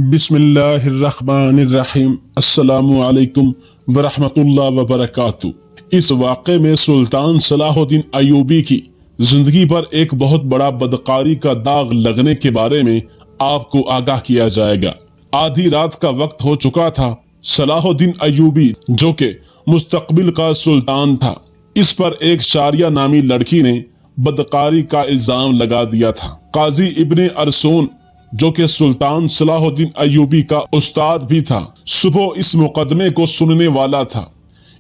बिस्मिल्लाहिर्रहमानिर्रहीम अस्सलामु अलैकुम वरहमतुल्लाह वबरकातु। इस वाक़े में सुल्तान सलाहुद्दीन अय्यूबी की जिंदगी पर एक बहुत बड़ा बदकारी का दाग लगने के बारे में आपको आगाह किया जाएगा। आधी रात का वक्त हो चुका था। सलाहुद्दीन अय्यूबी जो के मुस्तकबिल का सुल्तान था, इस पर एक शारिया नामी लड़की ने बदकारी का इल्जाम लगा दिया था। काजी इब्ने अरसून जो कि सुल्तान सलाहुद्दीन अय्यूबी का उस्ताद भी था, सुबह इस मुकदमे को सुनने वाला था।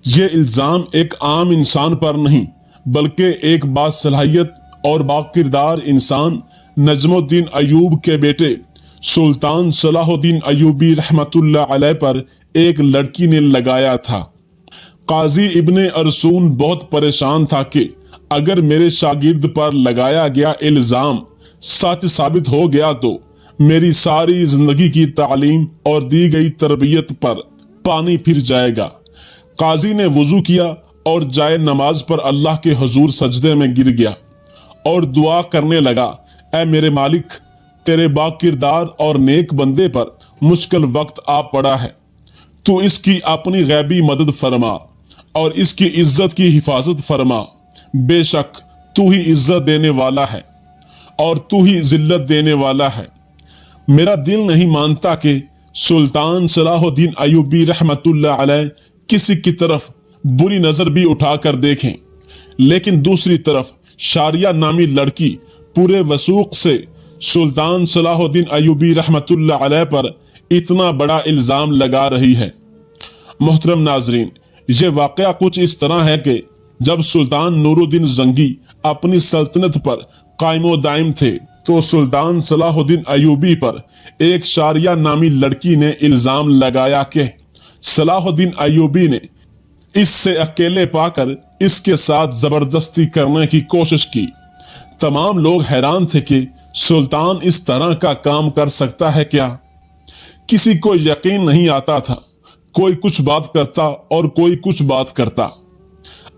ये इल्जाम एक आम इंसान पर नहीं बल्कि एक बासलाहियत और बाकिरदार इंसान नजमुद्दीन अय्यूब के बेटे सुल्तान सलाहुद्दीन अय्यूबी रहमतुल्लाह अलैह पर एक लड़की ने लगाया था। काजी इब्ने अरसून बहुत परेशान था कि अगर मेरे शागिर्द पर लगाया गया इल्जाम सच साबित हो गया तो मेरी सारी जिंदगी की तालीम और दी गई तरबियत पर पानी फिर जाएगा। काजी ने वुजू किया और जाए नमाज पर अल्लाह के हुजूर सजदे में गिर गया और दुआ करने लगा, ऐ मेरे मालिक, तेरे बाकिरदार और नेक बंदे पर मुश्किल वक्त आ पड़ा है। तू इसकी अपनी गैबी मदद फरमा और इसकी इज्जत की हिफाजत फरमा। बेशक तू ही इज्जत देने वाला है और तू ही जिल्लत देने वाला है। मेरा दिल नहीं मानता कि सुल्तान सलाहुद्दीन अय्यूबी रहमतुल्लाह अलैह किसी की तरफ बुरी नजर भी उठाकर देखें, लेकिन दूसरी तरफ शारिया नामी लड़की पूरे वसूख से सुल्तान सलाहुद्दीन अय्यूबी रहमतुल्लाह अलैह पर इतना बड़ा इल्जाम लगा रही है। मोहतरम नाजरीन, ये वाकया कुछ इस तरह है कि जब सुल्तान नूरुद्दीन जंगी अपनी सल्तनत पर कायमो दायम थे तो सुल्तान सलाहुद्दीन अय्यूबी पर एक शारिया नामी लड़की ने इल्जाम लगाया कि सलाहुद्दीन अय्यूबी ने इससे अकेले पाकर इसके साथ जबरदस्ती करने की कोशिश की। तमाम लोग हैरान थे कि सुल्तान इस तरह का काम कर सकता है क्या। किसी को यकीन नहीं आता था। कोई कुछ बात करता और कोई कुछ बात करता।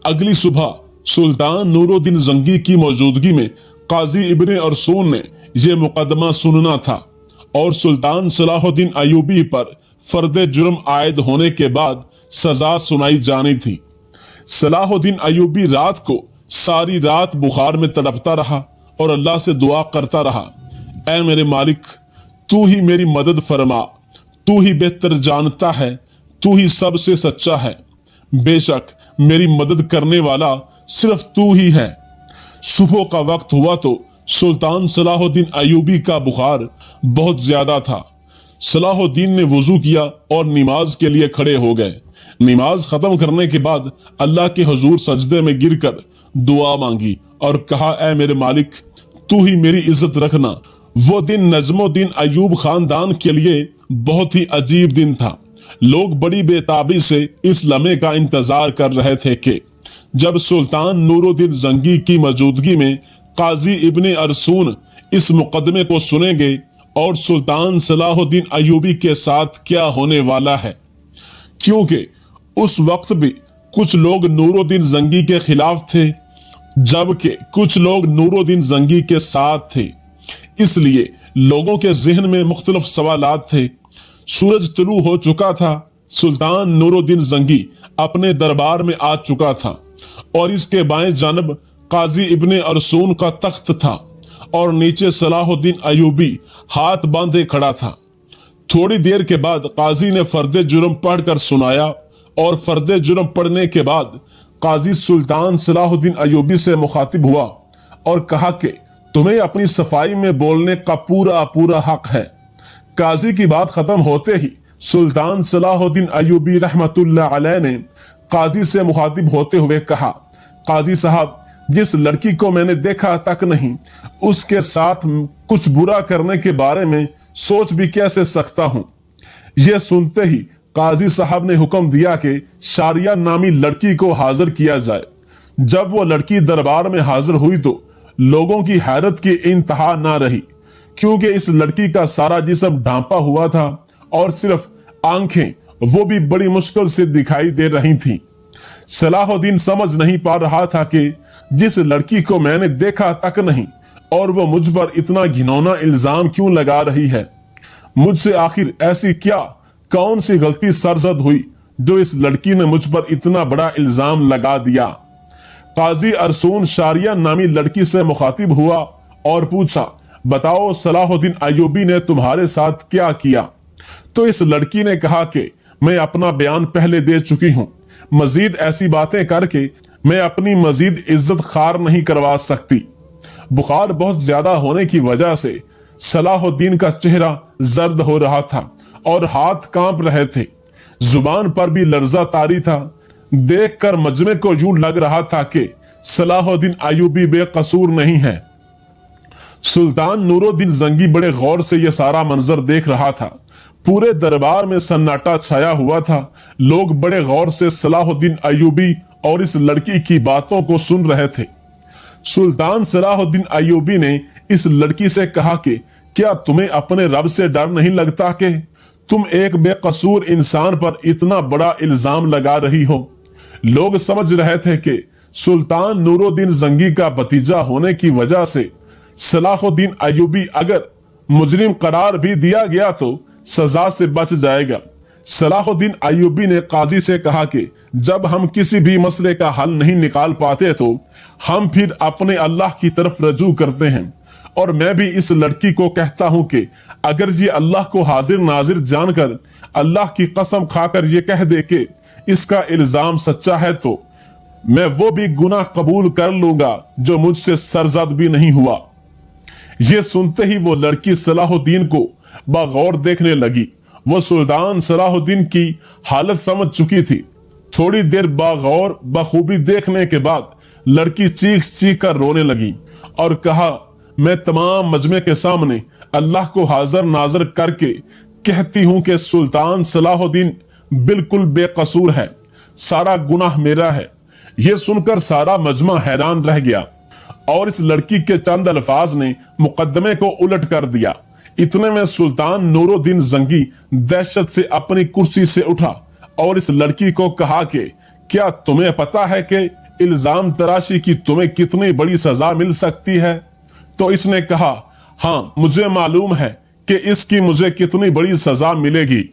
अगली सुबह सुल्तान नूरुद्दीन जंगी की मौजूदगी में काजी इब्ने अरसून ने यह मुकदमा सुनना था और सुल्तान सलाहुद्दीन अय्यूबी पर फर्दे जुर्म आयद होने के बाद सजा सुनाई जानी थी। सलाहुद्दीन अय्यूबी रात को सारी रात बुखार में तड़पता रहा और अल्लाह से दुआ करता रहा, ऐ मेरे मालिक, तू ही मेरी मदद फरमा, तू ही बेहतर जानता है, तू ही सबसे सच्चा है। बेशक मेरी मदद करने वाला सिर्फ तू ही है। सुबह का वक्त हुआ तो सुल्तान सलाहुद्दीन अय्यूबी का बुखार बहुत ज्यादा था। सलाहुद्दीन ने वुजू किया और नमाज के लिए खड़े हो गए। नमाज खत्म करने के बाद अल्लाह के हुजूर सजदे में गिरकर दुआ मांगी और कहा, ऐ मेरे मालिक, तू ही मेरी इज्जत रखना। वो दिन नजमुद्दीन अय्यूब खानदान के लिए बहुत ही अजीब दिन था। लोग बड़ी बेताबी से इस लम्हे का इंतजार कर रहे थे कि जब सुल्तान नूरुद्दीन जंगी की मौजूदगी में काजी इब्ने अरसून इस मुकदमे को सुनेंगे और सुल्तान सलाहुद्दीन अय्यूबी के साथ क्या होने वाला है, क्योंकि उस वक्त भी कुछ लोग नूरुद्दीन जंगी के खिलाफ थे जबकि कुछ लोग नूरुद्दीन जंगी के साथ थे। इसलिए लोगों के जहन में मुख्तलिफ सवालात थे। सूरज तुलू हो चुका था। सुल्तान नूरुद्दीन जंगी अपने दरबार में आ चुका था और इसके बाएं जानब काजी इब्ने अरसून का तख्त था और नीचे सलाहुद्दीन अय्यूबी हाथ बांधे खड़ा था। थोड़ी देर के बाद काजी ने फर्दे जुर्म पढ़कर सुनाया और फर्दे जुर्म पढ़ने के बाद काजी सुल्तान सलाहुद्दीन अय्यूबी से मुखातिब हुआ और कहा कि तुम्हें अपनी सफाई में बोलने का पूरा हक है। काजी की बात खत्म होते ही सुल्तान सलाहुद्दीन अय्यूबी रहमतुल्लाह अलैह ने काजी से मुखातिब होते हुए कहा, काजी साहब, जिस लड़की को मैंने देखा तक नहीं उसके साथ कुछ बुरा करने के बारे में सोच भी कैसे सकता हूं। यह सुनते ही काजी साहब ने हुक्म दिया कि शारिया नामी लड़की को हाजिर किया जाए। जब वो लड़की दरबार में हाजिर हुई तो लोगों की हैरत की इंतहा ना रही, क्योंकि इस लड़की का सारा जिस्म ढांपा हुआ था और सिर्फ आंखें वो भी बड़ी मुश्किल से दिखाई दे रही थीं। सलाहुद्दीन समझ नहीं पा रहा था कि जिस लड़की को मैंने देखा तक नहीं और वो मुझ पर इतना घिनौना इल्जाम क्यों लगा रही है। मुझसे आखिर ऐसी क्या कौन सी गलती सरजद हुई जो इस लड़की ने मुझ पर इतना बड़ा इल्जाम लगा दिया। काजी अरसून शारिया नामी लड़की से मुखातिब हुआ और पूछा, बताओ सलाहुद्दीन अय्यूबी ने तुम्हारे साथ क्या किया? तो इस लड़की ने कहा कि मैं अपना बयान पहले दे चुकी हूँ, मजीद ऐसी बातें करके मैं अपनी मजीद इज्जत खार नहीं करवा सकती। बुखार बहुत ज्यादा होने की वजह से सलाहुद्दीन का चेहरा जर्द हो रहा था और हाथ कांप रहे थे, जुबान पर भी लर्जा तारी था। देखकर मजमे को यूं लग रहा था कि सलाहुद्दीन अय्यूबी बेकसूर नहीं है। सुल्तान नूरुद्दीन जंगी बड़े गौर से यह सारा मंजर देख रहा था। पूरे दरबार में सन्नाटा छाया हुआ था। लोग बड़े गौर से सलाहुद्दीन अय्यूबी और इस लड़की की बातों को सुन रहे थे। सुल्तान सलाहुद्दीन अय्यूबी ने इस लड़की से कहा कि क्या तुम्हें अपने रब से डर नहीं लगता कि तुम एक बेकसूर इंसान पर इतना बड़ा इल्जाम लगा रही हो? लोग समझ रहे थे कि सुल्तान नूरुद्दीन जंगी का भतीजा होने की वजह से सलाहुद्दीन अय्यूबी अगर मुजरिम करार भी दिया गया तो सजा से बच जाएगा। सलाहुद्दीन अय्यूबी ने काजी से कहा कि जब हम किसी भी मसले का हल नहीं निकाल पाते तो हम फिर अपने अल्लाह की तरफ रजू करते हैं, और मैं भी इस लड़की को कहता हूं कि अगर ये अल्लाह को हाजिर नाजिर जानकर अल्लाह की कसम खाकर ये कह दे कि इसका इल्जाम सच्चा है तो मैं वो भी गुनाह कबूल कर लूंगा जो मुझसे सरजद भी नहीं हुआ। ये सुनते ही वो लड़की सलाहुद्दीन को बगौर देखने लगी। वो सुल्तान सलाहुद्दीन की हालत समझ चुकी थी। थोड़ी देर बगौर बखूबी देखने के बाद लड़की चीख चीख कर रोने लगी और कहा, मैं तमाम मजमे के सामने अल्लाह को हाजिर नाजिर करके कहती हूं कि सुल्तान सलाहुद्दीन बिल्कुल बेकसूर है, सारा गुनाह मेरा है। यह सुनकर सारा मजमा हैरान रह गया और इस लड़की के चंद अल्फाज ने मुकदमे को उलट कर दिया। इतने में सुल्तान नूरुद्दीन जंगी दहशत से अपनी कुर्सी से उठा और इस लड़की को कहा कि क्या तुम्हें पता है कि इल्जाम तराशी की तुम्हें कितनी बड़ी सजा मिल सकती है? तो इसने कहा, हाँ मुझे मालूम है कि इसकी मुझे कितनी बड़ी सजा मिलेगी।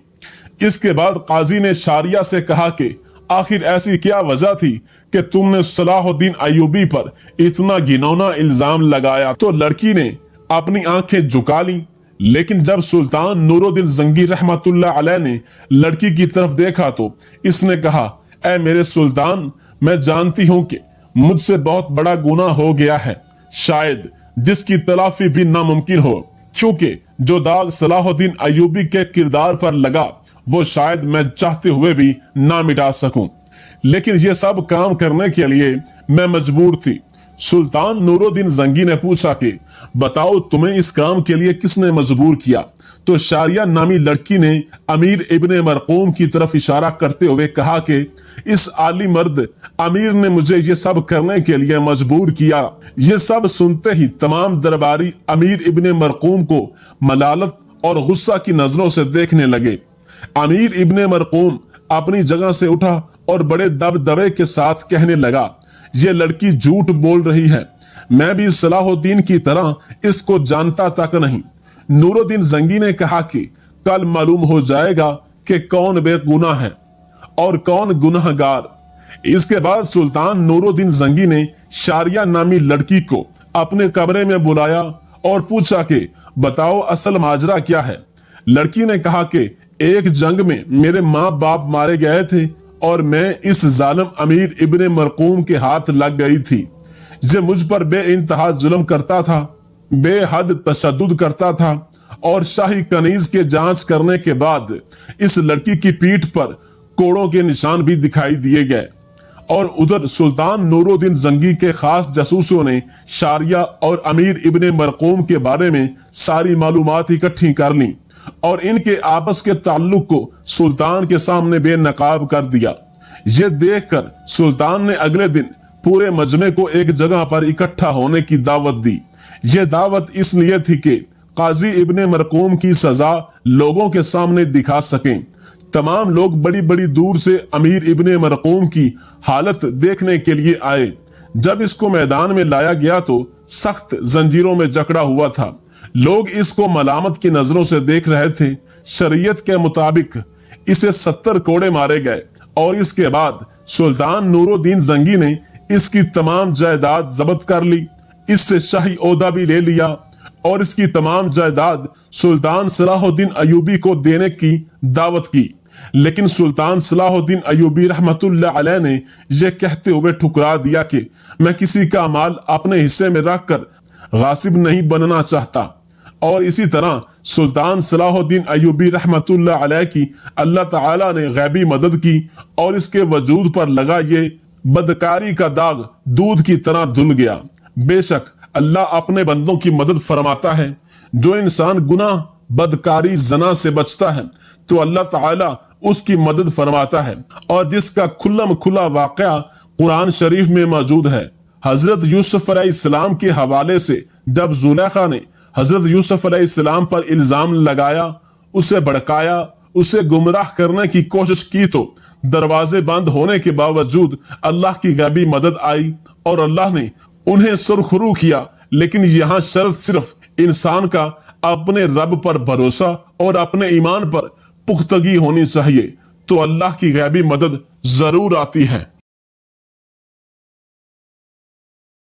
इसके बाद काजी ने शारिया से कहा कि आखिर ऐसी क्या वजह थी कि तुमने सलाहुद्दीन अय्यूबी पर इतना घिनौना इल्जाम लगाया? तो लड़की ने अपनी आंखें झुका ली, लेकिन जब सुल्तान नूरुद्दीन जंगी रहमतुल्लाह अलैह ने लड़की की तरफ देखा तो इसने कहा, ऐ मेरे सुल्तान, मैं जानती हूं कि मुझसे बहुत बड़ा गुनाह हो गया है, शायद जिसकी तलाफी भी नामुमकिन हो, क्योंकि जो दाग सलाहुद्दीन अय्यूबी के किरदार पर लगा वो शायद मैं चाहते हुए भी ना मिटा सकूं, लेकिन ये सब काम करने के लिए मैं मजबूर थी। सुल्तान नूरुद्दीन जंगी ने पूछा कि बताओ तुम्हें इस काम के लिए किसने मजबूर किया? तो शारिया नामी लड़की ने अमीर इब्ने मरकूम की तरफ इशारा करते हुए कहा कि इस आली मर्द अमीर ने मुझे ये सब करने के लिए मजबूर किया। ये सब सुनते ही तमाम दरबारी अमीर इब्ने मरकूम को मलालत और गुस्सा की नजरों से देखने लगे। अमीर इब्ने मरकूम अपनी जगह से उठा और बड़े दबदबे के साथ कहने लगा, ये लड़की झूठ बोल रही है, मैं भी सलाहुद्दीन की तरह इसको जानता तक नहीं। नूरुद्दीन जंगी ने कहा कि कल मालूम हो जाएगा कि कौन बेगुनाह है और कौन गुनाहगार। इसके बाद सुल्तान नूरुद्दीन जंगी ने शारिया नामी लड़की को अपने कमरे में बुलाया और पूछा कि बताओ असल माजरा क्या है? लड़की ने कहा कि एक जंग में मेरे माँ बाप मारे गए थे और मैं इस जालिम अमीर इब्ने मरकूम के हाथ लग गई थी। जे मुझ पर बेइंतहा जुल्म करता था, बेहद तशद्दुद करता था और शाही कनीज के जांच करने के बाद इस लड़की की पीठ पर कोड़ों के निशान भी दिखाई दिए गए। और उधर सुल्तान नूरुद्दीन जंगी के खास जासूसों ने शारिया और अमीर इब्ने मरकूम के बारे में सारी मालूमात इकट्ठी कर ली और इनके आपस के ताल्लुक को सुल्तान के सामने बेनकाब कर दिया। ये देखकर सुल्तान ने अगले दिन पूरे मजमे को एक जगह पर इकट्ठा होने की दावत दी। यह दावत इसलिए थी कि काजी इब्ने मरकूम की सजा लोगों के सामने दिखा सकें। तमाम लोग बड़ी बड़ी दूर से अमीर इब्ने मरकूम की हालत देखने के लिए आए। जब इसको मैदान में लाया गया तो सख्त जंजीरों में जकड़ा हुआ था, लोग इसको मलामत की नजरों से देख रहे थे। शरीयत के मुताबिक इसे 70 कोड़े मारे गए और इसके बाद सुल्तान नूरुद्दीन जंगी ने इसकी तमाम जायदाद जब्त कर ली, इससे शाही ओहदा भी ले लिया और इसकी तमाम जायदाद सुल्तान सलाहुद्दीन अयूबी को देने की दावत की। लेकिन सुल्तान सलाहुद्दीन अयूबी रहमतुल्लाह अलैह ने यह कहते हुए ठुकरा दिया कि मैं किसी का माल अपने हिस्से में रखकर गासिब नहीं बनना चाहता। और इसी तरह सुल्तान सलाहुद्दीन अयूबी रहमतुल्लाह अलैह की अल्लाह ताला ने गैबी मदद की और इसके वजूद पर लगा ये बदकारी का दाग दूध की तरह धुल गया। बेशक अल्लाह अपने बंदों की मदद फरमाता है। जो इंसान गुनाह, बदकारी, जना से बचता है तो अल्लाह ताला उसकी मदद फरमाता है। और जिसका खुल्लम खुला वाकया कुरान शरीफ में मौजूद है। हजरत यूसुफ अलैहिस्सलाम के हवाले से जब जुलेखा ने हजरत यूसुफ अलैहिस्सलाम पर इल्जाम लगाया, उसे भड़काया, उसे गुमराह करने की कोशिश की तो दरवाजे बंद होने के बावजूद अल्लाह की गैबी मदद आई और अल्लाह ने उन्हें सुरखरू किया। लेकिन यहाँ शर्त सिर्फ इंसान का अपने रब पर भरोसा और अपने ईमान पर पुख्तगी होनी चाहिए, तो अल्लाह की गैबी मदद जरूर आती है।